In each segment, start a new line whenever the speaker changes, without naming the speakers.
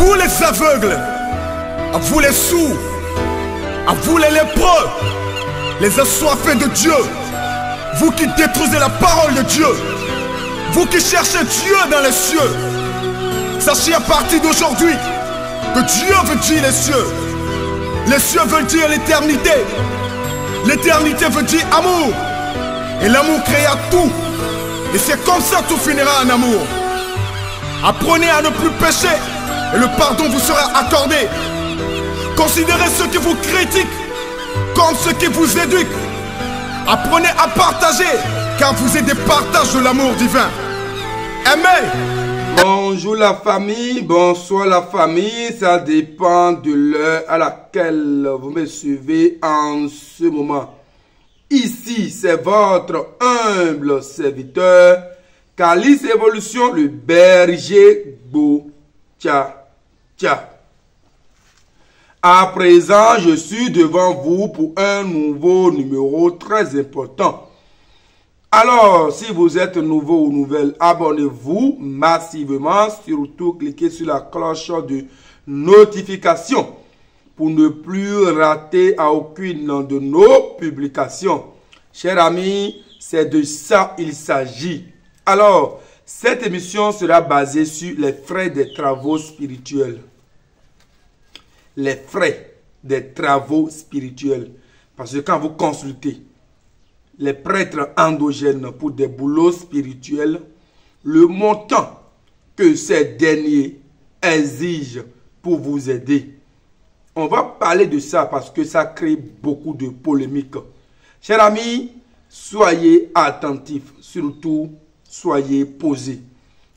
vous les aveugles, à vous les sourds, à vous les lépreux, les assoiffés de Dieu, vous qui détruisez la parole de Dieu, vous qui cherchez Dieu dans les cieux, sachez à partir d'aujourd'hui que Dieu veut dire les cieux. Les cieux veulent dire l'éternité. L'éternité veut dire amour. Et l'amour créa tout. Et c'est comme ça que tout finira en amour. Apprenez à ne plus pécher et le pardon vous sera accordé. Considérez ceux qui vous critiquent comme ceux qui vous éduquent. Apprenez à partager car vous êtes des partages de l'amour divin. Amen.
Bonjour la famille, bonsoir la famille, ça dépend de l'heure à laquelle vous me suivez en ce moment. Ici, c'est votre humble serviteur, Calice Évolution, le berger Tcha. À présent, je suis devant vous pour un nouveau numéro très important. Alors, si vous êtes nouveau ou nouvelle, abonnez-vous massivement. Surtout, cliquez sur la cloche de notification pour ne plus rater à aucune de nos publications. Chers amis, c'est de ça il s'agit. Alors, cette émission sera basée sur les frais des travaux spirituels. Les frais des travaux spirituels. Parce que quand vous consultez les prêtres endogènes pour des boulots spirituels, le montant que ces derniers exigent pour vous aider. On va parler de ça parce que ça crée beaucoup de polémiques. Chers amis, soyez attentifs, surtout soyez posés.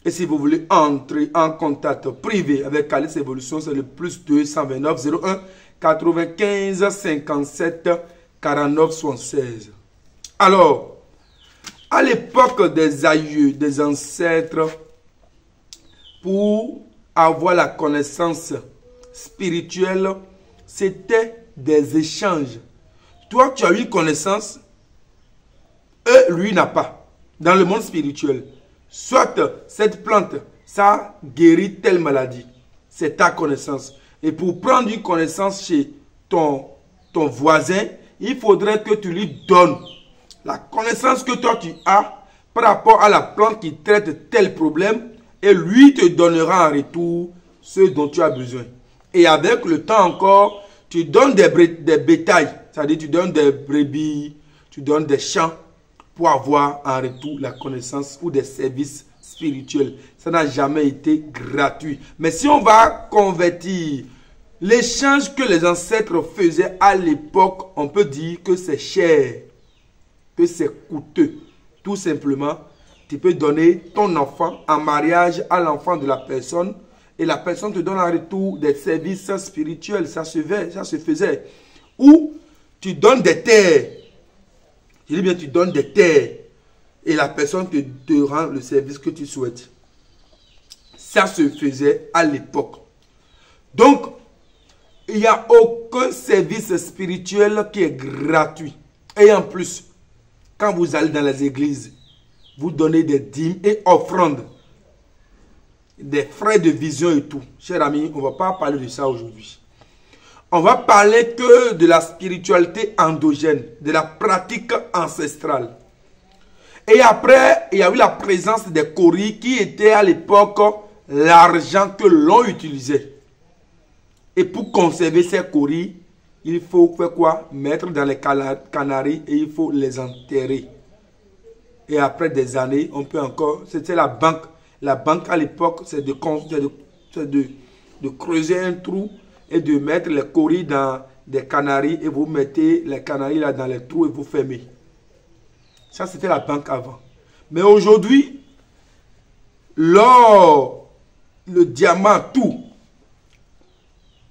Et si vous voulez entrer en contact privé avec Calice Évolution, c'est le plus 229 01 95 57 49 76. Alors, à l'époque des aïeux, des ancêtres, pour avoir la connaissance spirituelle, c'était des échanges. Toi, tu as eu une connaissance, lui n'a pas. Dans le monde spirituel, soit cette plante, ça guérit telle maladie. C'est ta connaissance. Et pour prendre une connaissance chez ton voisin, il faudrait que tu lui donnes la connaissance que toi tu as par rapport à la plante qui traite tel problème, et lui te donnera en retour ce dont tu as besoin. Et avec le temps encore, tu donnes des bétails, c'est-à-dire tu donnes des brebis, tu donnes des champs pour avoir en retour la connaissance ou des services spirituels. Ça n'a jamais été gratuit. Mais si on va convertir l'échange que les ancêtres faisaient à l'époque, on peut dire que c'est cher, que c'est coûteux. Tout simplement, tu peux donner ton enfant en mariage à l'enfant de la personne et la personne te donne en retour des services spirituels. Ça se faisait. Ou tu donnes des terres. Je dis bien, tu donnes des terres et la personne te rend le service que tu souhaites. Ça se faisait à l'époque. Donc, il n'y a aucun service spirituel qui est gratuit. Et en plus, quand vous allez dans les églises, vous donnez des dîmes et offrandes, des frais de vision et tout. Chers amis, on ne va pas parler de ça aujourd'hui. On va parler que de la spiritualité endogène, de la pratique ancestrale. Et après, il y a eu la présence des cauris qui étaient à l'époque l'argent que l'on utilisait. Et pour conserver ces cauris, il faut faire quoi? Mettre dans les canaries et il faut les enterrer. Et après des années, on peut encore... C'était la banque. La banque à l'époque, c'est de creuser un trou et de mettre les cauris dans des canaries et vous mettez les canaries là dans les trous et vous fermez. Ça, c'était la banque avant. Mais aujourd'hui, l'or, le diamant, tout,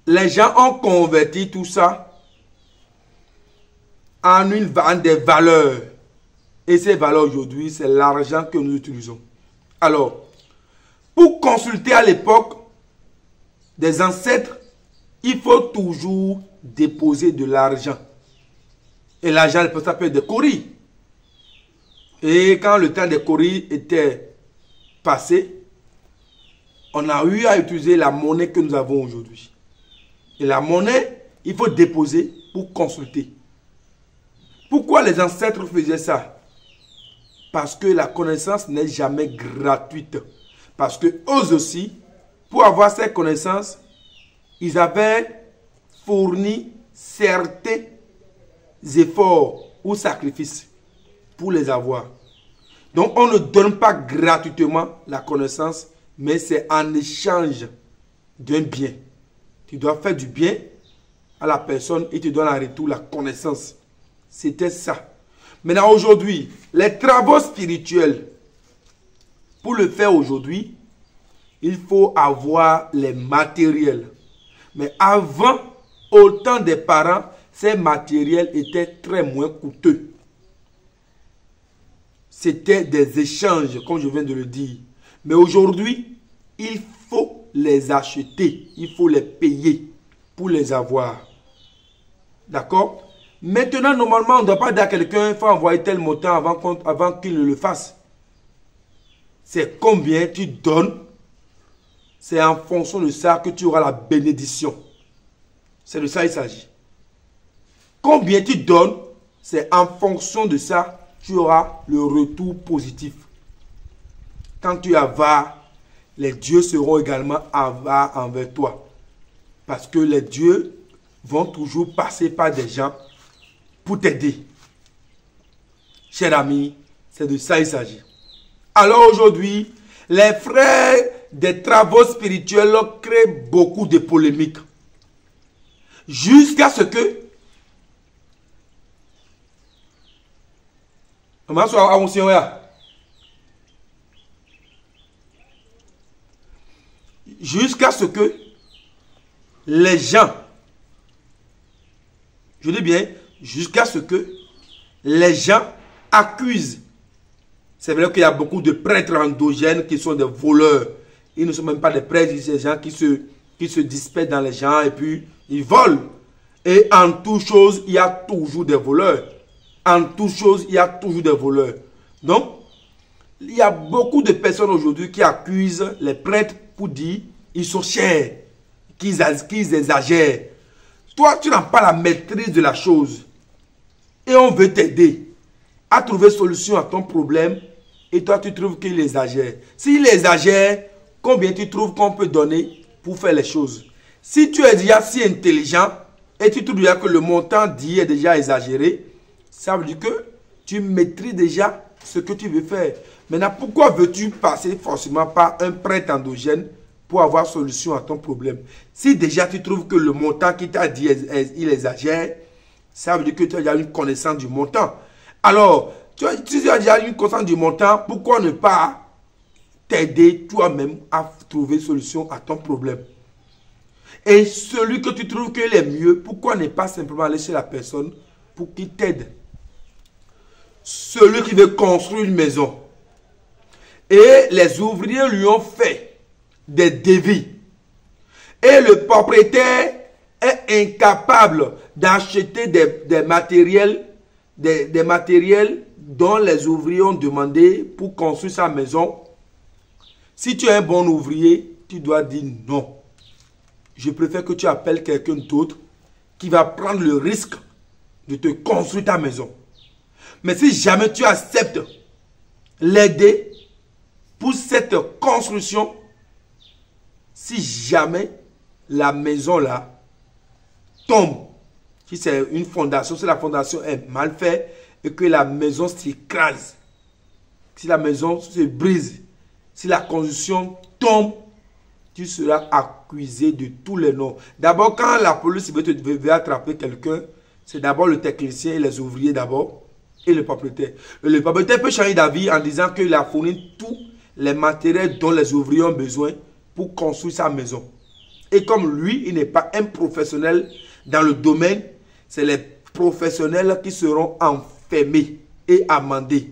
les gens ont converti tout ça en des valeurs. Et ces valeurs aujourd'hui, c'est l'argent que nous utilisons. Alors, pour consulter à l'époque des ancêtres, il faut toujours déposer de l'argent. Et l'argent, ça peut être des cauris. Et quand le temps des cauris était passé, on a eu à utiliser la monnaie que nous avons aujourd'hui. Et la monnaie, il faut déposer pour consulter. Pourquoi les ancêtres faisaient ça? Parce que la connaissance n'est jamais gratuite. Parce que eux aussi, pour avoir ces connaissances, ils avaient fourni certains efforts ou sacrifices pour les avoir. Donc on ne donne pas gratuitement la connaissance, mais c'est en échange d'un bien. Tu dois faire du bien à la personne et tu donnes en retour la connaissance. C'était ça. Maintenant aujourd'hui, les travaux spirituels, pour le faire aujourd'hui, il faut avoir les matériels. Mais avant, au temps des parents, ces matériels étaient très moins coûteux. C'était des échanges, comme je viens de le dire. Mais aujourd'hui, il faut les acheter. Il faut les payer pour les avoir. D'accord? Maintenant, normalement, on ne doit pas dire à quelqu'un, il faut envoyer tel montant avant qu'il ne le fasse. C'est combien tu donnes. C'est en fonction de ça que tu auras la bénédiction. C'est de ça qu'il s'agit. Combien tu donnes, c'est en fonction de ça tu auras le retour positif. Quand tu avares, les dieux seront également avares envers toi. Parce que les dieux vont toujours passer par des gens pour t'aider. Cher ami, c'est de ça qu'il s'agit. Alors aujourd'hui, les frères des travaux spirituels créent beaucoup de polémiques. Jusqu'à ce que les gens, je dis bien, jusqu'à ce que les gens accusent. C'est vrai qu'il y a beaucoup de prêtres endogènes qui sont des voleurs. Ils ne sont même pas des prêtres, c'est des gens qui se dispersent dans les gens et puis ils volent. Et en toute chose, il y a toujours des voleurs. En toute chose, il y a toujours des voleurs. Donc, il y a beaucoup de personnes aujourd'hui qui accusent les prêtres pour dire qu'ils sont chers, qu'ils exagèrent. Toi, tu n'as pas la maîtrise de la chose. Et on veut t'aider à trouver solution à ton problème. Et toi, tu trouves qu'il exagère. S'il exagère, combien tu trouves qu'on peut donner pour faire les choses? Si tu es déjà si intelligent et tu trouves déjà que le montant dit est déjà exagéré, ça veut dire que tu maîtrises déjà ce que tu veux faire. Maintenant, pourquoi veux-tu passer forcément par un prêtre endogène pour avoir solution à ton problème? Si déjà tu trouves que le montant qui t'a dit, il exagère, ça veut dire que tu as déjà une connaissance du montant. Alors, si tu as déjà une connaissance du montant, pourquoi ne pas t'aider toi-même à trouver solution à ton problème? Et celui que tu trouves qu'il est mieux, pourquoi ne pas simplement aller chez la personne pour qu'il t'aide? Celui qui veut construire une maison et les ouvriers lui ont fait des devis et le propriétaire est incapable d'acheter des matériels dont les ouvriers ont demandé pour construire sa maison. Si tu es un bon ouvrier, tu dois dire non. Je préfère que tu appelles quelqu'un d'autre qui va prendre le risque de te construire ta maison. Mais si jamais tu acceptes l'aider pour cette construction, si jamais la maison là tombe, si c'est une fondation, si la fondation est mal faite et que la maison s'écrase, si la maison se brise, si la construction tombe, tu seras accusé de tous les noms. D'abord, quand la police veut attraper quelqu'un, c'est d'abord le technicien et les ouvriers d'abord. Et le propriétaire. Le propriétaire peut changer d'avis en disant qu'il a fourni tous les matériels dont les ouvriers ont besoin pour construire sa maison. Et comme lui, il n'est pas un professionnel dans le domaine, c'est les professionnels qui seront enfermés et amendés.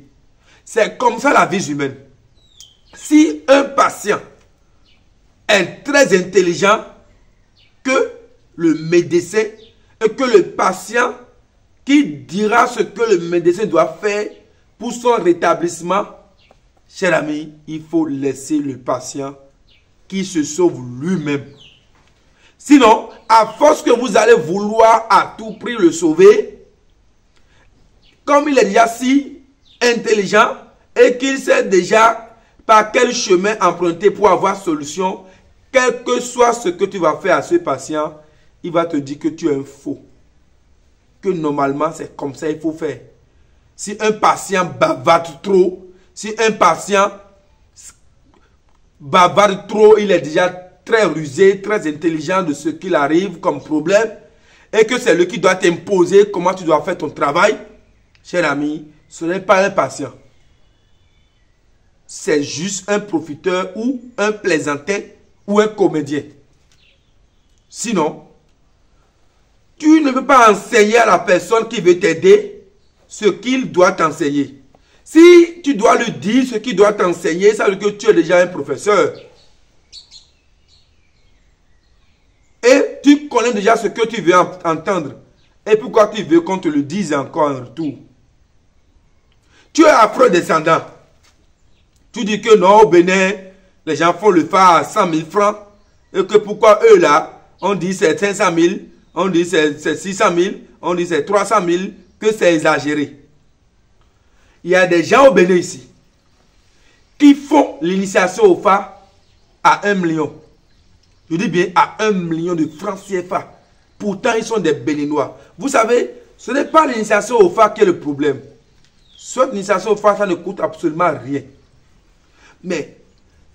C'est comme ça la vie humaine. Si un patient est très intelligent que le médecin et que le patient qui dira ce que le médecin doit faire pour son rétablissement, cher ami, il faut laisser le patient qu'il se sauve lui-même. Sinon, à force que vous allez vouloir à tout prix le sauver, comme il est déjà si intelligent et qu'il sait déjà par quel chemin emprunter pour avoir solution, quel que soit ce que tu vas faire à ce patient, il va te dire que tu es un faux. Que normalement, c'est comme ça qu'il faut faire. Si un patient bavarde trop, si un patient bavarde trop, il est déjà très rusé, très intelligent de ce qu'il arrive comme problème, et que c'est lui qui doit t'imposer comment tu dois faire ton travail, cher ami, ce n'est pas un patient. C'est juste un profiteur ou un plaisantin ou un comédien. Sinon, tu ne peux pas enseigner à la personne qui veut t'aider ce qu'il doit t'enseigner. Si tu dois lui dire ce qu'il doit t'enseigner, ça veut dire que tu es déjà un professeur. Et tu connais déjà ce que tu veux entendre. Et pourquoi tu veux qu'on te le dise encore en retour? Tu es afro-descendant. Tu dis que non, au Bénin, les gens font le phare à 100 000 francs. Et que pourquoi eux là, on dit c'est 500 000, on dit c'est 600 000, on dit c'est 300 000, que c'est exagéré. Il y a des gens au Bénin ici qui font l'initiation au phare à 1 million. Je dis bien à 1 million de francs CFA. Pourtant, ils sont des Béninois. Vous savez, ce n'est pas l'initiation au phare qui est le problème. Cette initiation au phare, ça ne coûte absolument rien. Mais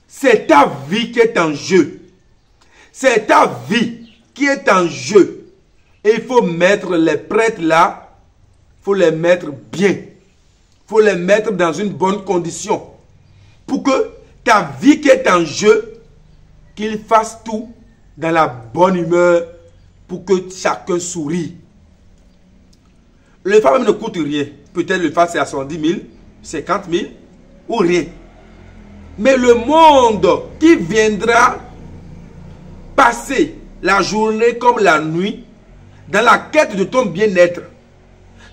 c'est ta vie qui est en jeu. C'est ta vie qui est en jeu. Et il faut mettre les prêtres là, il faut les mettre bien. Il faut les mettre dans une bonne condition. Pour que ta vie qui est en jeu, qu'ils fassent tout dans la bonne humeur pour que chacun sourie. Le phare même ne coûte rien. Peut-être le phare c'est à 70 000, 50 000 ou rien. Mais le monde qui viendra passer la journée comme la nuit dans la quête de ton bien-être,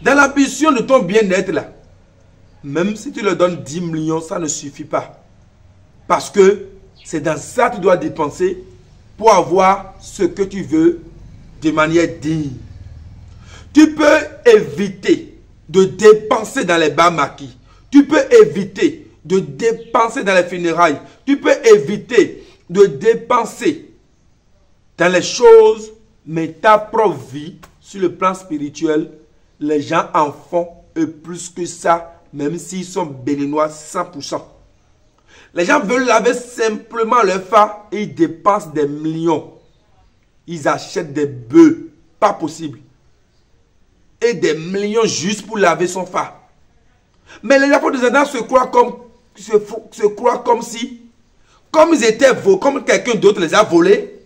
dans l'ambition de ton bien-être là, même si tu leur donnes 10 millions, ça ne suffit pas. Parce que c'est dans ça que tu dois dépenser pour avoir ce que tu veux de manière digne. Tu peux éviter de dépenser dans les bas maquis. Tu peux éviter de dépenser dans les funérailles. Tu peux éviter de dépenser dans les choses, mais ta propre vie, sur le plan spirituel, les gens en font et plus que ça, même s'ils sont béninois 100%. Les gens veulent laver simplement leur phare et ils dépensent des millions. Ils achètent des bœufs, pas possible. Et des millions juste pour laver son phare. Mais les apôtres se croient comme si, comme ils étaient volés, comme quelqu'un d'autre les a volés,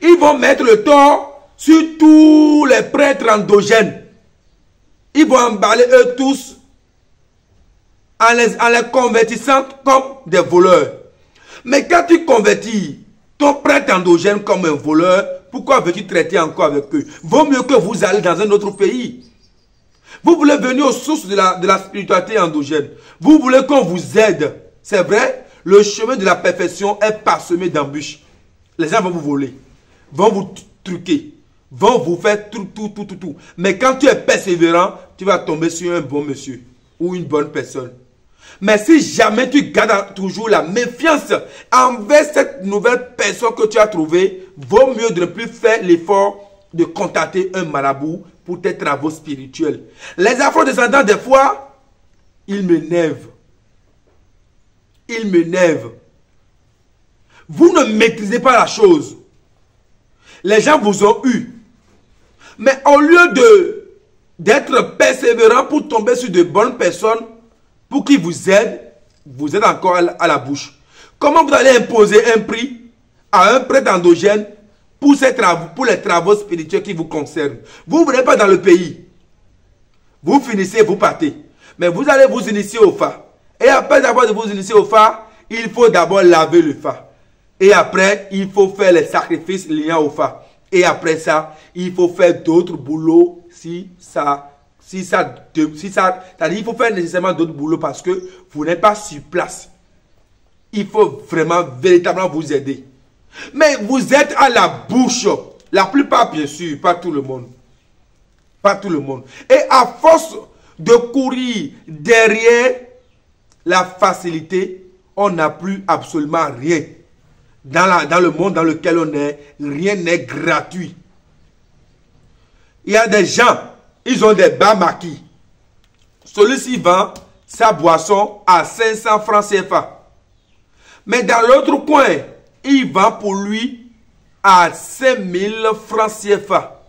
ils vont mettre le tort sur tous les prêtres endogènes. Ils vont emballer eux tous en les convertissant comme des voleurs. Mais quand tu convertis ton prêtre endogène comme un voleur, pourquoi veux-tu traiter encore avec eux? Vaut mieux que vous allez dans un autre pays. Vous voulez venir aux sources de la spiritualité endogène. Vous voulez qu'on vous aide. C'est vrai, le chemin de la perfection est parsemé d'embûches. Les gens vont vous voler, vont vous truquer, vont vous faire tout. Mais quand tu es persévérant, tu vas tomber sur un bon monsieur ou une bonne personne. Mais si jamais tu gardes toujours la méfiance envers cette nouvelle personne que tu as trouvée, vaut mieux de ne plus faire l'effort de contacter un marabout pour tes travaux spirituels. Les afro-descendants, des fois, ils m'énervent. Ils m'énervent. Vous ne maîtrisez pas la chose. Les gens vous ont eu. Mais au lieu d'être persévérant pour tomber sur de bonnes personnes, pour qu'ils vous aident encore à la bouche. Comment vous allez imposer un prix à un prêtre endogène pour les travaux spirituels qui vous concernent? Vous n'êtes pas dans le pays. Vous finissez, vous partez. Mais vous allez vous initier au phare. Et après avoir vous initier au phare, il faut d'abord laver le phare. Et après, il faut faire les sacrifices liant au phare. Et après ça, il faut faire d'autres boulots c'est-à-dire il faut faire nécessairement d'autres boulots parce que vous n'êtes pas sur place. il faut vraiment, véritablement vous aider. Mais vous êtes à la bouche. La plupart, bien sûr, pas tout le monde. Pas tout le monde. Et à force de courir derrière la facilité, on n'a plus absolument rien. Dans le monde dans lequel on est, rien n'est gratuit. Il y a des gens, ils ont des bas maquis. Celui-ci vend sa boisson à 500 francs CFA. Mais dans l'autre coin, il vend pour lui à 5000 francs CFA.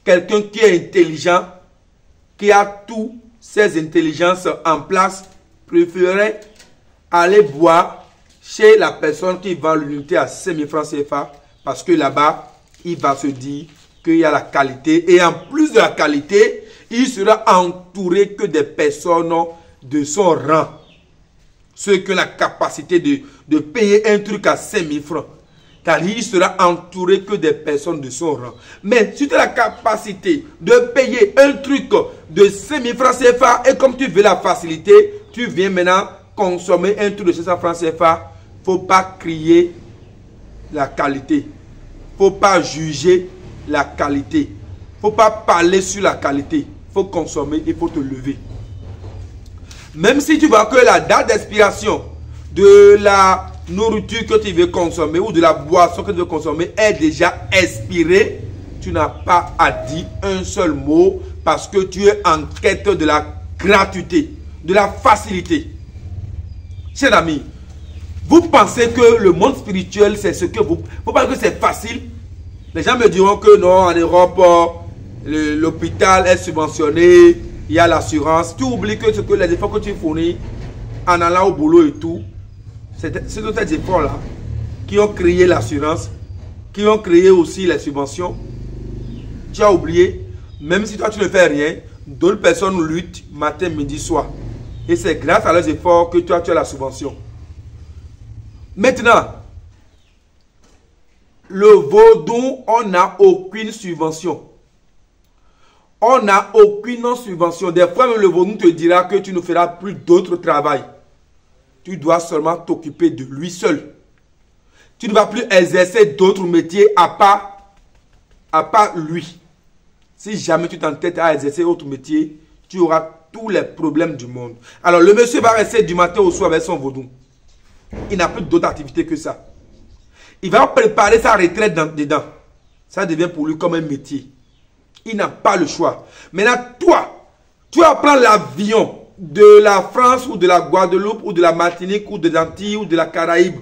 Quelqu'un qui est intelligent, qui a toutes ses intelligences en place, préférerait aller boire chez la personne qui vend l'unité à 5000 francs CFA parce que là-bas, il va se dire qu'il y a la qualité. Et en plus de la qualité, il sera entouré que des personnes de son rang. Ceux qui ont la capacité de payer un truc à 5000 francs. Car il sera entouré que des personnes de son rang. Mais si tu as la capacité de payer un truc de 5000 francs CFA et comme tu veux la facilité, tu viens maintenant consommer un truc de 500 francs CFA, il ne faut pas crier la qualité. Il ne faut pas juger la qualité. Il ne faut pas parler sur la qualité. Il faut consommer, il faut te lever. Même si tu vois que la date d'expiration de la nourriture que tu veux consommer ou de la boisson que tu veux consommer est déjà expirée, tu n'as pas à dire un seul mot parce que tu es en quête de la gratuité, de la facilité. Chers amis, vous pensez que le monde spirituel, c'est ce que vous... Vous pensez que c'est facile? Les gens me diront que non, en Europe, l'hôpital est subventionné, il y a l'assurance. Tu oublies que, les efforts que tu fournis en allant au boulot et tout, c'est ces efforts-là qui ont créé l'assurance, qui ont créé aussi les subventions. Tu as oublié, même si toi tu ne fais rien, d'autres personnes luttent matin, midi, soir. Et c'est grâce à leurs efforts que toi tu as la subvention. Maintenant, le vaudou, on n'a aucune subvention. On n'a aucune subvention. Des fois, même le vaudou te dira que tu ne feras plus d'autre travail. Tu dois seulement t'occuper de lui seul. Tu ne vas plus exercer d'autres métiers à part lui. Si jamais tu t'entêtes à exercer autre métier, tu auras tous les problèmes du monde. Alors, le monsieur va rester du matin au soir avec son vaudou. Il n'a plus d'autre activité que ça. Il va préparer sa retraite dedans. Ça devient pour lui comme un métier. Il n'a pas le choix. Maintenant, toi, tu vas prendre l'avion de la France ou de la Guadeloupe ou de la Martinique ou de l'Antilles ou de la Caraïbe.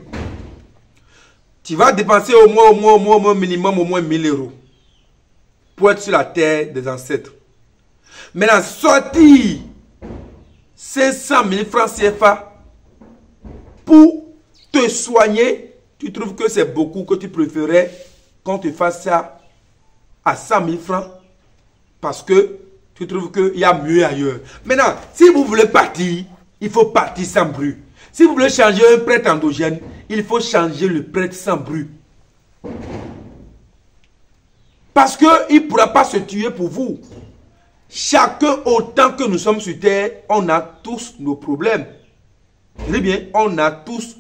Tu vas dépenser au moins minimum 1000 euros pour être sur la terre des ancêtres. Maintenant, sortir 500 000 francs CFA pour te soigner, tu trouves que c'est beaucoup, que tu préférais qu'on te fasse ça à 100 000 francs parce que tu trouves qu'il y a mieux ailleurs. Maintenant, si vous voulez partir, il faut partir sans bruit. Si vous voulez changer un prêtre endogène, il faut changer le prêtre sans bruit. Parce qu'il ne pourra pas se tuer pour vous. Chacun, autant que nous sommes sur terre, on a tous nos problèmes. Très bien, on a tous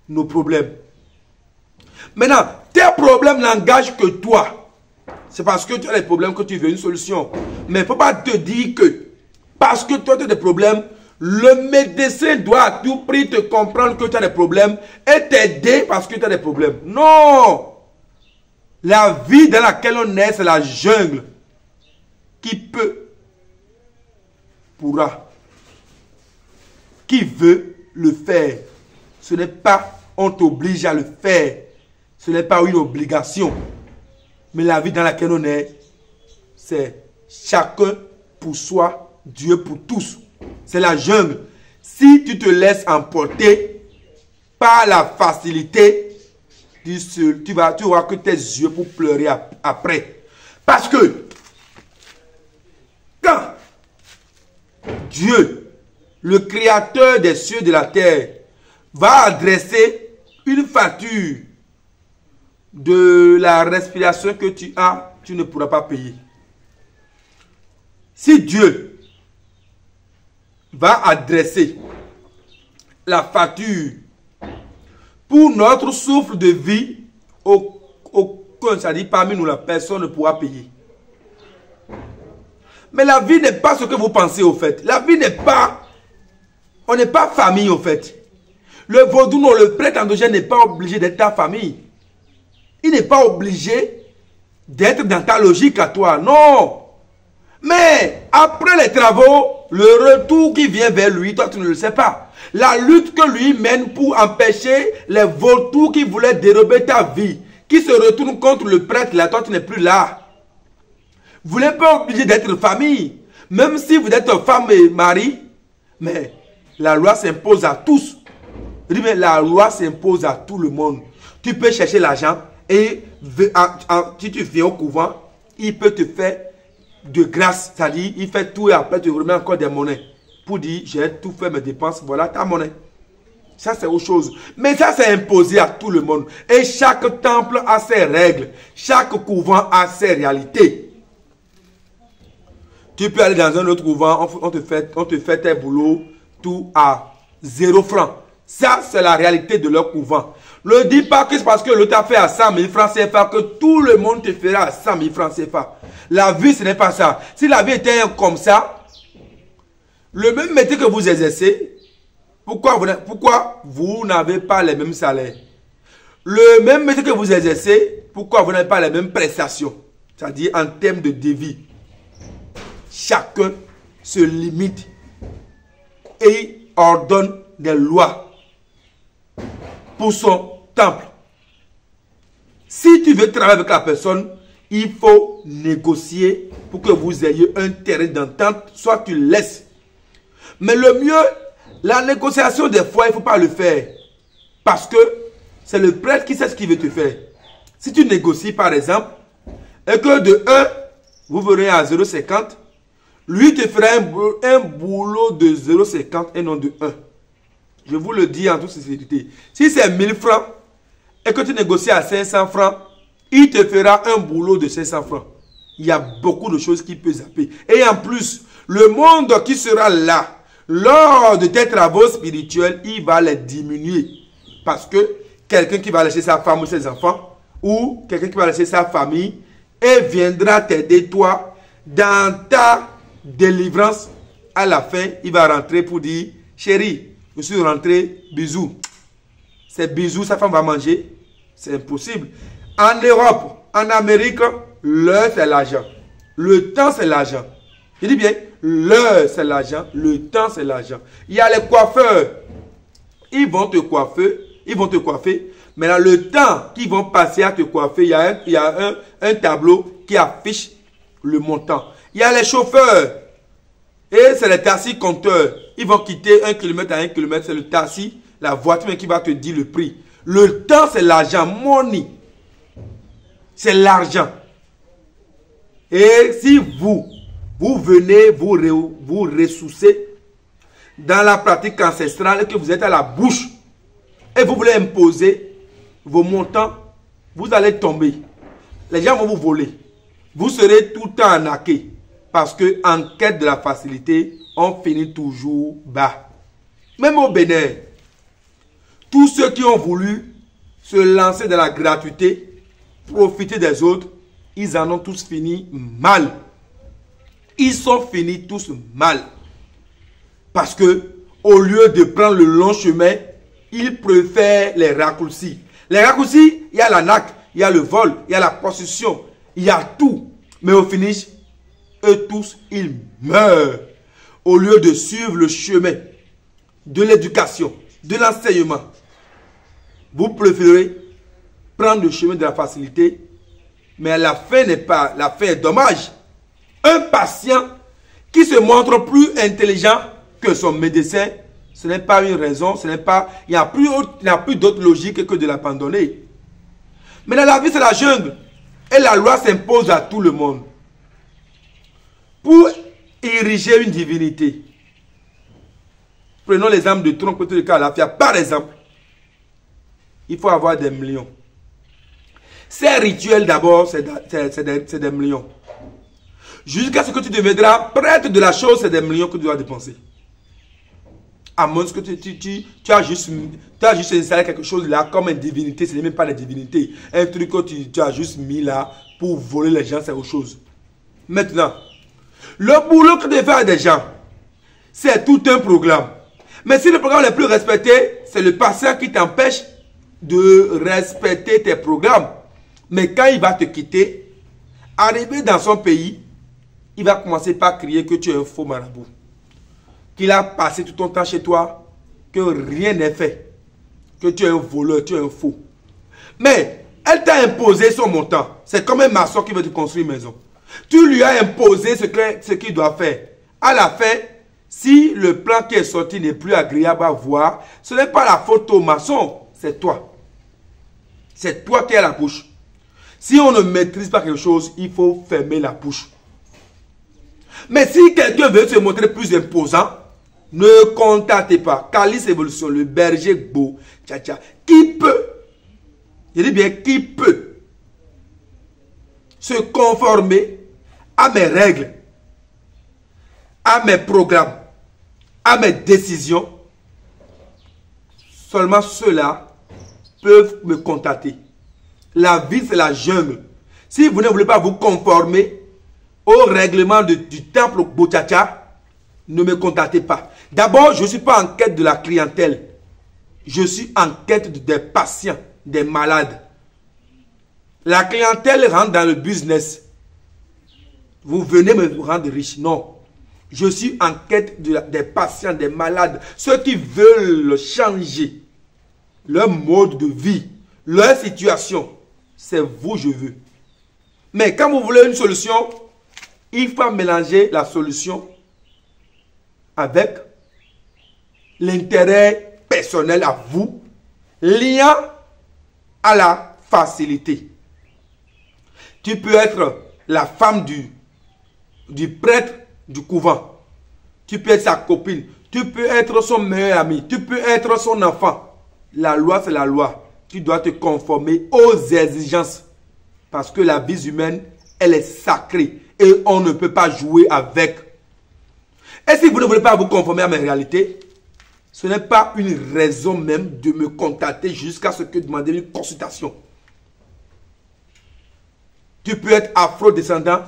nos problèmes. Maintenant, tes problèmes n'engagent que toi. C'est parce que tu as des problèmes que tu veux une solution. Mais il ne faut pas te dire que parce que toi tu as des problèmes, le médecin doit à tout prix te comprendre que tu as des problèmes et t'aider parce que tu as des problèmes. Non! La vie dans laquelle on est, c'est la jungle. Qui peut, pourra. Qui veut le faire. Ce n'est pas on t'oblige à le faire. Ce n'est pas une obligation. Mais la vie dans laquelle on est, c'est chacun pour soi, Dieu pour tous. C'est la jungle. Si tu te laisses emporter par la facilité, tu auras que tes yeux pour pleurer après. Parce que quand Dieu, le créateur des cieux et de la terre, va adresser une facture de la respiration que tu as, tu ne pourras pas payer. Si Dieu va adresser la facture Pour notre souffle de vie, aucun, ça dit parmi nous, la personne ne pourra payer. Mais la vie n'est pas ce que vous pensez au fait. La vie n'est pas... On n'est pas famille au fait. Le vaudou, non, le prêtre endogène n'est pas obligé d'être ta famille. Il n'est pas obligé d'être dans ta logique à toi. Non. Mais après les travaux, le retour qui vient vers lui, toi tu ne le sais pas. La lutte que lui mène pour empêcher les vautours qui voulaient dérober ta vie, qui se retournent contre le prêtre, là, toi tu n'es plus là. Vous n'êtes pas obligé d'être famille. Même si vous êtes femme et mari, mais la loi s'impose à tous. Je dis, mais la loi s'impose à tout le monde. Tu peux chercher l'argent et si tu viens au couvent, il peut te faire de grâce. C'est-à-dire, il fait tout et après te remet encore des monnaies. Pour dire, j'ai tout fait mes dépenses, voilà ta monnaie. Ça, c'est autre chose. Mais ça, c'est imposé à tout le monde. Et chaque temple a ses règles. Chaque couvent a ses réalités. Tu peux aller dans un autre couvent, on te fait tes boulots, tout à 0 francs. Ça, c'est la réalité de leur couvent. Ne dis pas que c'est parce que l'autre a fait à 100 000 francs CFA que tout le monde te fera à 100 000 francs CFA. La vie, ce n'est pas ça. Si la vie était comme ça, le même métier que vous exercez, pourquoi vous n'avez pas les mêmes salaires? Le même métier que vous exercez, pourquoi vous n'avez pas les mêmes prestations? C'est-à-dire en termes de devis. Chacun se limite et ordonne des lois pour son temple. Si tu veux travailler avec la personne, il faut négocier pour que vous ayez un terrain d'entente, soit tu laisses. Mais le mieux, la négociation des fois, il ne faut pas le faire. Parce que c'est le prêtre qui sait ce qu'il veut te faire. Si tu négocies par exemple, et que de 1, vous verrez à 0,50, lui te fera un boulot de 0,50 et non de 1. Je vous le dis en toute sincérité. Si c'est 1000 francs et que tu négocies à 500 francs, il te fera un boulot de 500 francs. Il y a beaucoup de choses qui peuvent zapper. Et en plus, le monde qui sera là, lors de tes travaux spirituels, il va les diminuer. Parce que quelqu'un qui va laisser sa femme ou ses enfants, ou quelqu'un qui va laisser sa famille, et viendra t'aider toi dans ta délivrance. À la fin, il va rentrer pour dire, chérie, je suis rentré, bisous. C'est bisous, sa femme va manger. C'est impossible. En Europe, en Amérique, l'heure c'est l'argent. Le temps c'est l'argent. Je dis bien, l'heure c'est l'argent, le temps c'est l'argent. Il y a les coiffeurs. Ils vont te coiffer. Mais dans le temps qu'ils vont passer à te coiffer, il y a un tableau qui affiche le montant. Il y a les chauffeurs. Et c'est les taxis compteurs. Ils vont quitter 1 km à 1 km. C'est le taxi, la voiture qui va te dire le prix. Le temps, c'est l'argent. Money. C'est l'argent. Et si vous venez vous ressourcer dans la pratique ancestrale et que vous êtes à la bouche et vous voulez imposer vos montants, vous allez tomber. Les gens vont vous voler. Vous serez tout le temps arnaqué. Parce que en quête de la facilité, on finit toujours bas. Même au Bénin, tous ceux qui ont voulu se lancer dans la gratuité, profiter des autres, ils en ont tous fini mal. Ils sont finis tous mal. Parce que au lieu de prendre le long chemin, ils préfèrent les raccourcis. Les raccourcis, il y a l'arnaque, il y a le vol, il y a la prostitution, il y a tout. Mais au finish, eux tous, ils meurent. Au lieu de suivre le chemin de l'éducation, de l'enseignement, vous préférez prendre le chemin de la facilité, mais la fin n'est pas, la fin est dommage. Un patient qui se montre plus intelligent que son médecin, ce n'est pas une raison, ce n'est pas, il n'y a plus d'autre logique que de l'abandonner. Mais dans la vie, c'est la jungle. Et la loi s'impose à tout le monde. Pour ériger une divinité, prenons l'exemple de Trompeteur de Calafia, par exemple, il faut avoir des millions. Ces rituels d'abord, c'est des millions. Jusqu'à ce que tu deviendras prêtre de la chose, c'est des millions que tu dois dépenser. À moins que tu as juste installé quelque chose là comme une divinité. Ce n'est même pas la divinité. Un truc que tu as juste mis là pour voler les gens, c'est autre chose. Maintenant, le boulot que tu fais à des gens, c'est tout un programme. Mais si le programme est plus respecté, c'est le patient qui t'empêche de respecter tes programmes. Mais quand il va te quitter, arrivé dans son pays, il va commencer par crier que tu es un faux marabout. Qu'il a passé tout ton temps chez toi, que rien n'est fait. Que tu es un voleur, tu es un faux. Mais elle t'a imposé son montant. C'est comme un maçon qui veut te construire une maison. Tu lui as imposé ce qu'il doit faire. À la fin, si le plan qui est sorti n'est plus agréable à voir, ce n'est pas la faute au maçon, c'est toi. C'est toi qui as la bouche. Si on ne maîtrise pas quelque chose, il faut fermer la bouche. Mais si quelqu'un veut se montrer plus imposant, ne contactez pas. Calice Évolution, le berger beau, tcha-tcha, qui peut, je dis bien qui peut, se conformer à mes règles, à mes programmes, à mes décisions, seulement ceux-là peuvent me contacter. La vie, c'est la jungle. Si vous ne voulez pas vous conformer au règlement du temple Bochacha, ne me contactez pas. D'abord, je ne suis pas en quête de la clientèle. Je suis en quête des patients, des malades. La clientèle rentre dans le business. Vous venez me rendre riche. Non. Je suis en quête des patients, des malades. Ceux qui veulent changer leur mode de vie, leur situation. C'est vous, je veux. Mais quand vous voulez une solution, il faut mélanger la solution avec l'intérêt personnel à vous, liant à la facilité. Tu peux être la femme du prêtre du couvent. Tu peux être sa copine. Tu peux être son meilleur ami. Tu peux être son enfant. La loi, c'est la loi. Tu dois te conformer aux exigences. Parce que la vie humaine, elle est sacrée. Et on ne peut pas jouer avec. Et si vous ne voulez pas vous conformer à mes réalités, ce n'est pas une raison même de me contacter jusqu'à ce que demander une consultation. Tu peux être afro-descendant.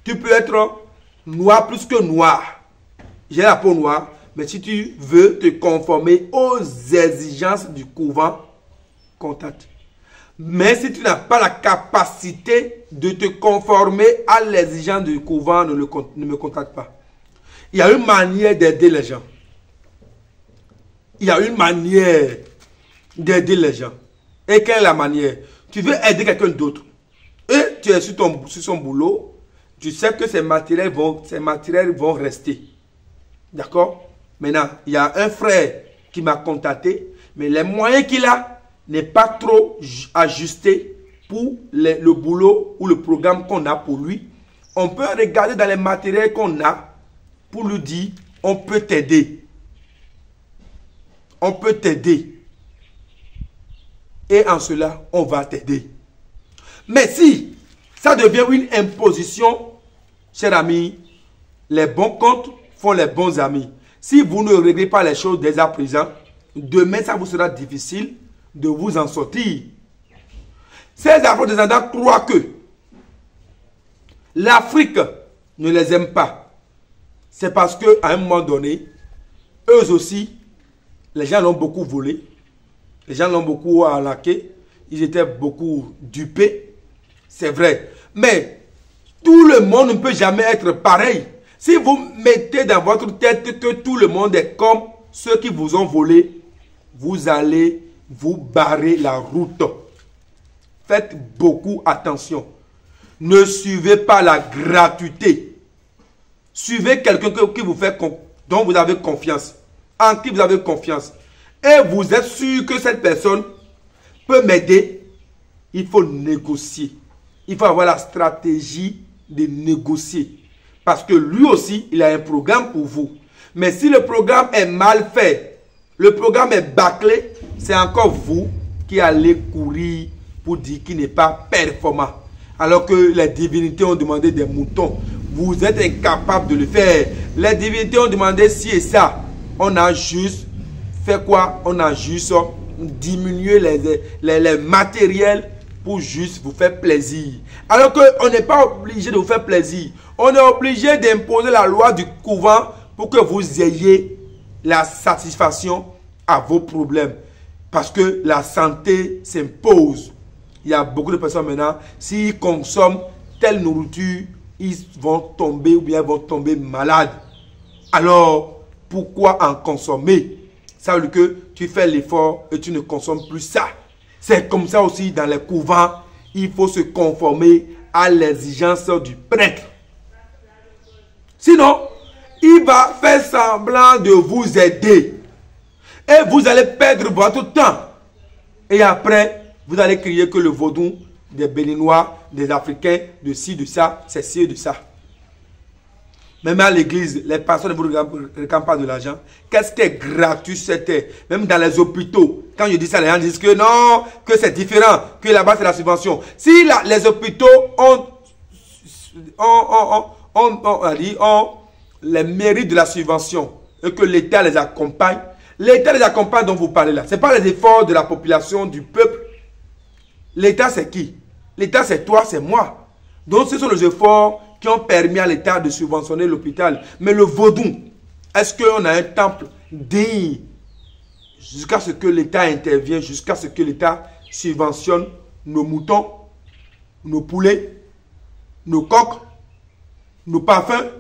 Tu peux être noir plus que noir. J'ai la peau noire. Mais si tu veux te conformer aux exigences du couvent, contacte. Mais si tu n'as pas la capacité de te conformer à l'exigence du couvent, ne me contacte pas. Il y a une manière d'aider les gens. Il y a une manière d'aider les gens. Et quelle est la manière? Tu veux aider quelqu'un d'autre. Et tu es sur son boulot. Tu sais que ces matériels vont rester. D'accord? Maintenant, il y a un frère qui m'a contacté. Mais les moyens qu'il a n'est pas trop ajusté pour le boulot ou le programme qu'on a pour lui. On peut regarder dans les matériels qu'on a pour lui dire, on peut t'aider. On peut t'aider. Et en cela, on va t'aider. Mais si ça devient une imposition, chers amis, les bons comptes font les bons amis. Si vous ne réglez pas les choses dès à présent, demain, ça vous sera difficile de vous en sortir. Ces afro-descendants croient que l'Afrique ne les aime pas. C'est parce qu'à un moment donné, eux aussi, les gens l'ont beaucoup volé. Les gens l'ont beaucoup arnaqué. Ils étaient beaucoup dupés. C'est vrai. Mais tout le monde ne peut jamais être pareil. Si vous mettez dans votre tête que tout le monde est comme ceux qui vous ont volé, vous allez vous barrer la route. Faites beaucoup attention. Ne suivez pas la gratuité. Suivez quelqu'un dont vous avez confiance. En qui vous avez confiance. Et vous êtes sûr que cette personne peut m'aider. Il faut négocier. Il faut avoir la stratégie de négocier. Parce que lui aussi, il a un programme pour vous. Mais si le programme est mal fait, le programme est bâclé, c'est encore vous qui allez courir pour dire qu'il n'est pas performant. Alors que les divinités ont demandé des moutons. Vous êtes incapable de le faire. Les divinités ont demandé ci et ça. on a juste fait quoi? On a juste diminué les matériels pour juste vous faire plaisir. Alors qu'on n'est pas obligé de vous faire plaisir. On est obligé d'imposer la loi du couvent pour que vous ayez la satisfaction à vos problèmes. Parce que la santé s'impose. Il y a beaucoup de personnes maintenant, s'ils consomment telle nourriture, ils vont tomber ou bien vont tomber malades. Alors, pourquoi en consommer? Ça veut dire que tu fais l'effort et tu ne consommes plus ça. C'est comme ça aussi dans les couvents. Il faut se conformer à l'exigence du prêtre. Sinon, il va faire semblant de vous aider. Et vous allez perdre votre temps. Et après, vous allez crier que le vaudou des Béninois, des Africains, de ci, de ça, c'est ci et de ça. Même à l'église, les personnes ne vous réclament pas de l'argent. Qu'est-ce qui est gratuit, c'était? Même dans les hôpitaux, quand je dis ça, les gens disent que non, que c'est différent, que là-bas c'est la subvention. Si les hôpitaux ont les mérites de la subvention et que l'État les accompagne dont vous parlez là. Ce n'est pas les efforts de la population, du peuple. L'État c'est qui? L'État c'est toi, c'est moi. Donc ce sont les efforts qui ont permis à l'État de subventionner l'hôpital. Mais le vaudou, est-ce qu'on a un temple digne jusqu'à ce que l'État intervienne, jusqu'à ce que l'État subventionne nos moutons, nos poulets, nos coqs, nos parfums,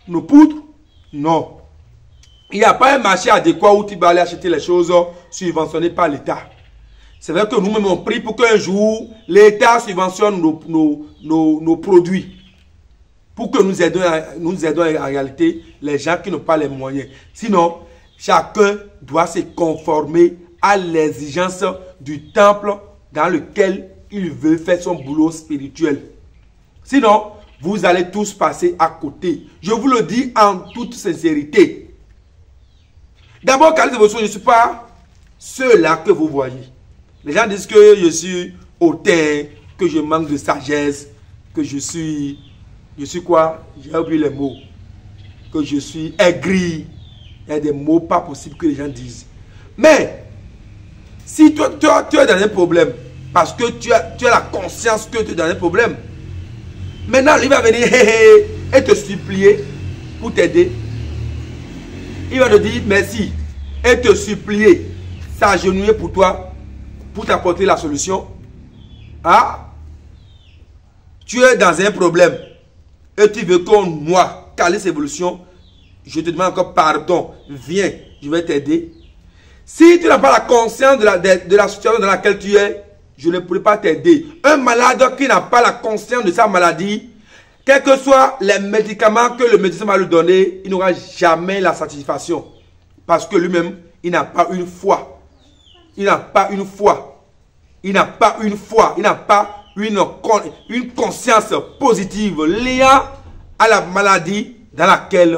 nos poudres? Non. Il n'y a pas un marché adéquat où tu vas aller acheter les choses subventionnées par l'État. C'est vrai que nous-mêmes on prie pour qu'un jour l'État subventionne nos produits. Pour que nous aidons en réalité les gens qui n'ont pas les moyens. Sinon, chacun doit se conformer à l'exigence du temple dans lequel il veut faire son boulot spirituel. Sinon, vous allez tous passer à côté. Je vous le dis en toute sincérité. D'abord, Calice Devotion, je ne suis pas ceux-là que vous voyez. Les gens disent que je suis hautain, que je manque de sagesse, que je suis quoi? J'ai oublié les mots. Que je suis aigri. Il y a des mots pas possibles que les gens disent. Mais, si toi tu es dans un problème, parce que tu as la conscience que tu es dans un problème, maintenant, il va venir et te supplier pour t'aider. Il va te dire merci et te supplier, s'agenouiller pour toi, pour t'apporter la solution. Ah, tu es dans un problème et tu veux que moi, Calice Evolution, je te demande encore pardon, viens, je vais t'aider. Si tu n'as pas la conscience de la situation dans laquelle tu es, je ne pourrai pas t'aider. Un malade qui n'a pas la conscience de sa maladie, quels que soient les médicaments que le médecin va lui donner, il n'aura jamais la satisfaction. Parce que lui-même, il n'a pas une foi. Il n'a pas une foi. Il n'a pas une foi. Il n'a pas une conscience positive liée à la maladie dans laquelle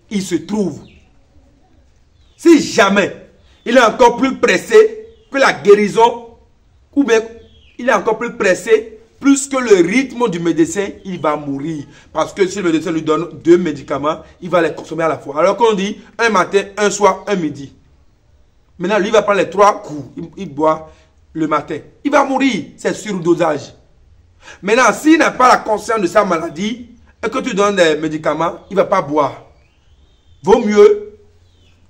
il se trouve. Si jamais il est encore plus pressé que la guérison, ou bien il est encore plus pressé, plus que le rythme du médecin, il va mourir. Parce que si le médecin lui donne 2 médicaments, il va les consommer à la fois. Alors qu'on dit un matin, un soir, un midi. Maintenant, lui, il va prendre les 3 coups. Il boit le matin. Il va mourir. C'est surdosage. Maintenant, s'il n'a pas la conscience de sa maladie et que tu donnes des médicaments, il ne va pas boire. Vaut mieux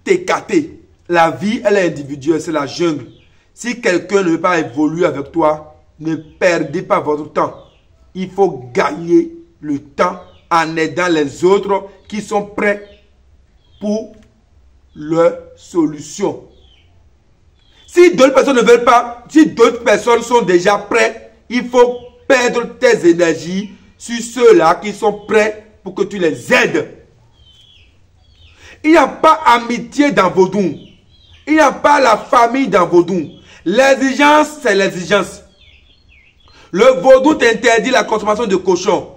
t'écarter. La vie, elle est individuelle. C'est la jungle. Si quelqu'un ne veut pas évoluer avec toi, ne perdez pas votre temps. Il faut gagner le temps en aidant les autres qui sont prêts pour leur solution. Si d'autres personnes ne veulent pas, si d'autres personnes sont déjà prêtes, il faut perdre tes énergies sur ceux-là qui sont prêts pour que tu les aides. Il n'y a pas amitié dans Vaudou. Il n'y a pas la famille dans Vaudou. L'exigence, c'est l'exigence. Le vaudou t'interdit la consommation de cochon.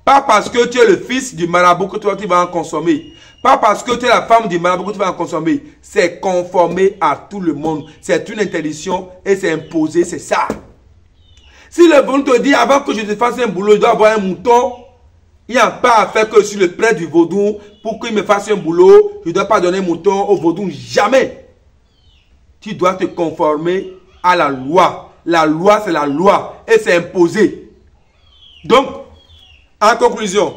Pas parce que tu es le fils du marabout que toi tu vas en consommer. Pas parce que tu es la femme du marabout que tu vas en consommer. C'est conformé à tout le monde. C'est une interdiction et c'est imposé, c'est ça. Si le vaudou te dit avant que je te fasse un boulot, je dois avoir un mouton, Il n'y a pas à faire que je suis le prêtre du vaudou pour qu'il me fasse un boulot. Je ne dois pas donner mon temps au vaudou. Jamais. Tu dois te conformer à la loi. La loi, c'est la loi. Et c'est imposé. Donc, en conclusion,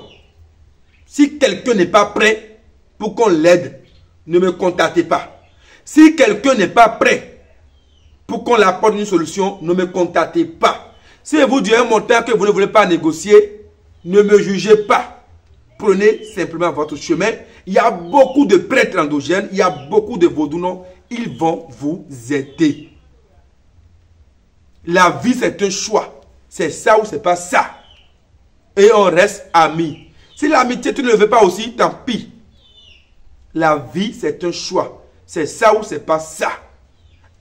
si quelqu'un n'est pas prêt pour qu'on l'aide, ne me contactez pas. Si quelqu'un n'est pas prêt pour qu'on l'apporte une solution, ne me contactez pas. Si vous dites un montant que vous ne voulez pas négocier, ne me jugez pas. Prenez simplement votre chemin. Il y a beaucoup de prêtres endogènes, il y a beaucoup de vaudous. Ils vont vous aider. La vie, c'est un choix. C'est ça ou c'est pas ça. Et on reste amis. Si l'amitié, tu ne le veux pas aussi, tant pis. La vie, c'est un choix. C'est ça ou c'est pas ça.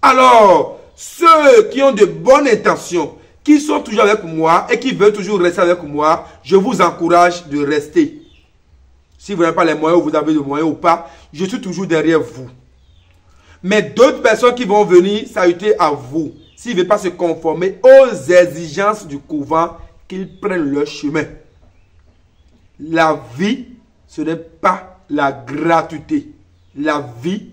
Alors, ceux qui ont de bonnes intentions, qui sont toujours avec moi et qui veulent toujours rester avec moi, je vous encourage de rester. Si vous n'avez pas les moyens ou vous avez des moyens ou pas, je suis toujours derrière vous. Mais d'autres personnes qui vont venir s'ajouter à vous, s'ils ne veulent pas se conformer aux exigences du couvent, qu'ils prennent leur chemin. La vie, ce n'est pas la gratuité. La vie,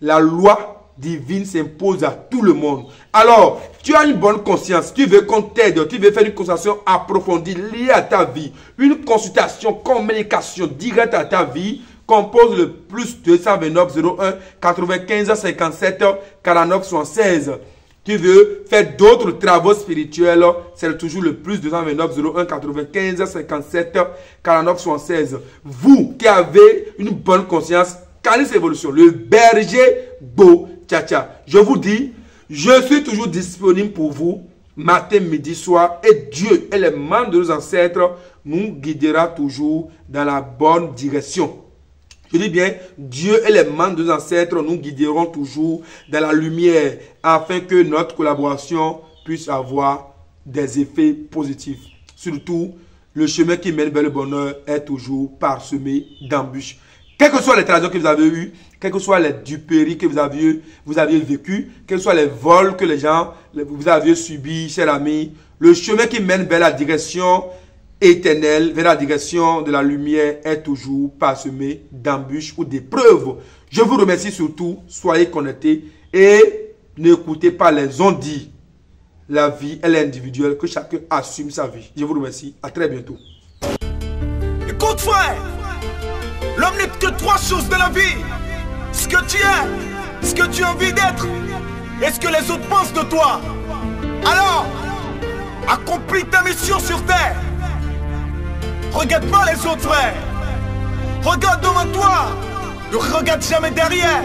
la loi divine s'impose à tout le monde. Alors, tu as une bonne conscience, tu veux qu'on t'aide, tu veux faire une consultation approfondie liée à ta vie, une consultation, communication directe à ta vie, compose le plus 229 01 95 57 49 76. Tu veux faire d'autres travaux spirituels, c'est toujours le plus 229 01 95 57 49 76. Vous qui avez une bonne conscience, Calis Évolution, le berger beau tcha. Je vous dis, je suis toujours disponible pour vous, matin, midi, soir, et Dieu et les membres de nos ancêtres nous guidera toujours dans la bonne direction. Je dis bien, Dieu et les membres de nos ancêtres nous guideront toujours dans la lumière afin que notre collaboration puisse avoir des effets positifs. Surtout, le chemin qui mène vers le bonheur est toujours parsemé d'embûches. Quelles que soient les tragédies que vous avez eues, quelles que soient les duperies que vous aviez vécues, quels que soient les vols que vous aviez subis, chers amis, le chemin qui mène vers la direction éternelle, vers la direction de la lumière est toujours parsemé d'embûches ou d'épreuves. Je vous remercie surtout, soyez connectés et n'écoutez pas les on-dit. La vie, elle est individuelle, que chacun assume sa vie. Je vous remercie, à très bientôt.
Écoute frère, l'homme n'est que trois choses dans la vie. Ce que tu es, ce que tu as envie d'être et ce que les autres pensent de toi. Alors, accomplis ta mission sur terre. Regarde pas les autres frères. Regarde devant toi. Ne regarde jamais derrière.